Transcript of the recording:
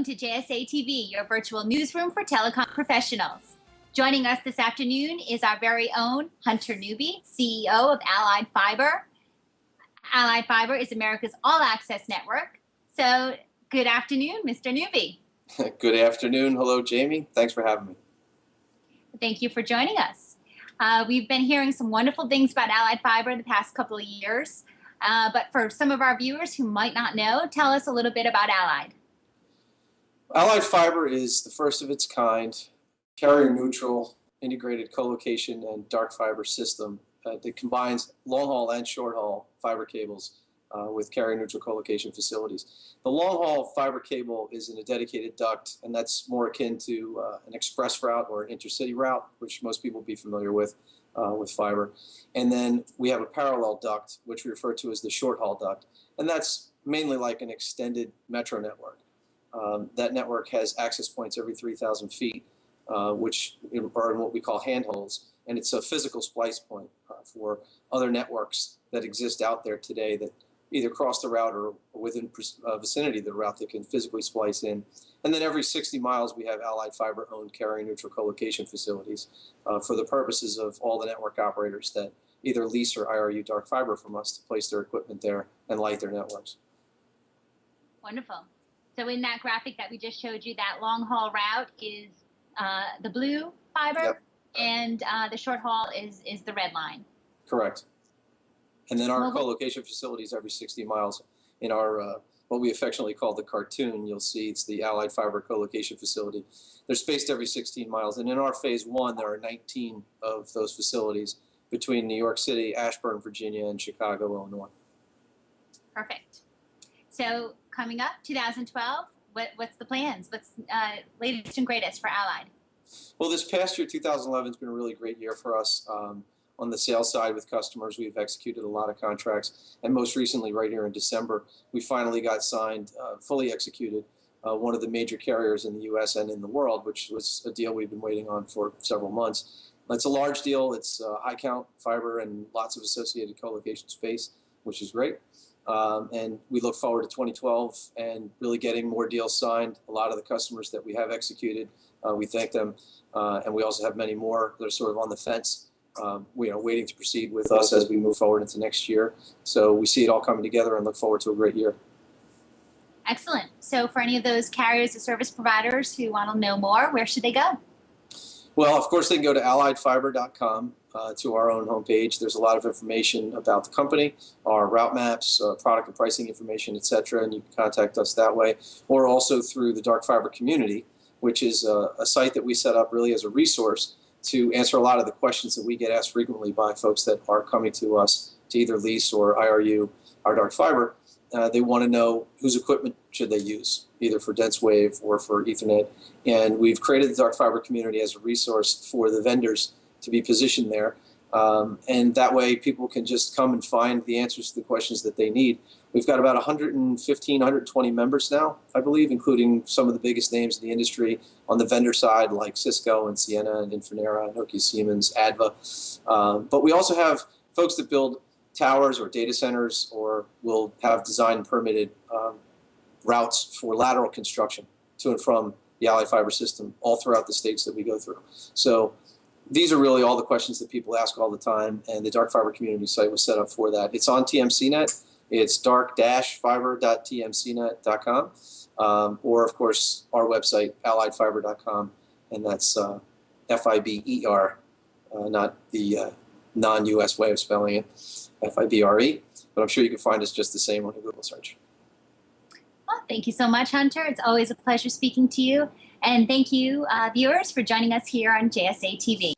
to JSATV, your virtual newsroom for telecom professionals. Joining us this afternoon is our very own Hunter Newby, CEO of Allied Fiber. Allied Fiber is America's all-access network. So good afternoon, Mr. Newby. Good afternoon. Hello, Jamie. Thanks for having me. Thank you for joining us. We've been hearing some wonderful things about Allied Fiber the past couple of years. But for some of our viewers who might not know, tell us a little bit about Allied. Allied Fiber is the first of its kind, carrier-neutral, integrated co-location and dark fiber system that combines long-haul and short-haul fiber cables with carrier-neutral co-location facilities. The long-haul fiber cable is in a dedicated duct, and that's more akin to an express route or an intercity route, which most people will be familiar with fiber. And then we have a parallel duct, which we refer to as the short-haul duct, and that's mainly like an extended metro network. That network has access points every 3,000 feet, which are in what we call handholds, and it's a physical splice point for other networks that exist out there today that either cross the route or within vicinity of the route that can physically splice in. And then every 60 miles we have Allied Fiber-owned carrier-neutral co-location facilities for the purposes of all the network operators that either lease or IRU dark fiber from us to place their equipment there and light their networks. Wonderful. So in that graphic that we just showed you, that long haul route is the blue fiber, yep. And the short haul is the red line. Correct. And then our co-location facilities every 60 miles. In our what we affectionately call the cartoon, you'll see it's the Allied Fiber co-location facility. They're spaced every 16 miles. And in our phase one, there are 19 of those facilities between New York City, Ashburn, Virginia, and Chicago, Illinois. Perfect. So coming up, 2012, what's the plans? What's latest and greatest for Allied? Well, this past year, 2011, has been a really great year for us. On the sales side with customers, we've executed a lot of contracts. And most recently, right here in December, we finally got signed, fully executed, one of the major carriers in the U.S. and in the world, which was a deal we've been waiting on for several months. It's a large deal. It's high count fiber and lots of associated co-location space, which is great. And we look forward to 2012 and really getting more deals signed. A lot of the customers that we have executed, we thank them. And we also have many more that are sort of on the fence, waiting to proceed with us as we move forward into next year. So we see it all coming together and look forward to a great year. Excellent. So for any of those carriers or service providers who want to know more, where should they go? Well, of course, they can go to alliedfiber.com to our own homepage. There's a lot of information about the company, our route maps, product and pricing information, etc., and you can contact us that way, or also through the Dark Fiber Community, which is a site that we set up really as a resource to answer a lot of the questions that we get asked frequently by folks that are coming to us to either lease or IRU our dark fiber. They want to know whose equipment should they use, either for dense wave or for Ethernet. And we've created the Dark Fiber Community as a resource for the vendors to be positioned there. And that way people can just come and find the answers to the questions that they need. We've got about 115, 120 members now, I believe, including some of the biggest names in the industry on the vendor side, like Cisco and Ciena and Infinera, Nokia, Siemens, ADVA. But we also have folks that build towers or data centers or will have design and permitted routes for lateral construction to and from the Allied Fiber system all throughout the states that we go through. So these are really all the questions that people ask all the time, and the Dark Fiber Community site was set up for that. It's on TMCnet. It's dark-fiber.tmcnet.com, or, of course, our website, alliedfiber.com, and that's F-I-B-E-R, not the non-U.S. way of spelling it, F-I-B-R-E, but I'm sure you can find us just the same on a Google search. Well, thank you so much, Hunter. It's always a pleasure speaking to you. And thank you, viewers, for joining us here on JSA TV.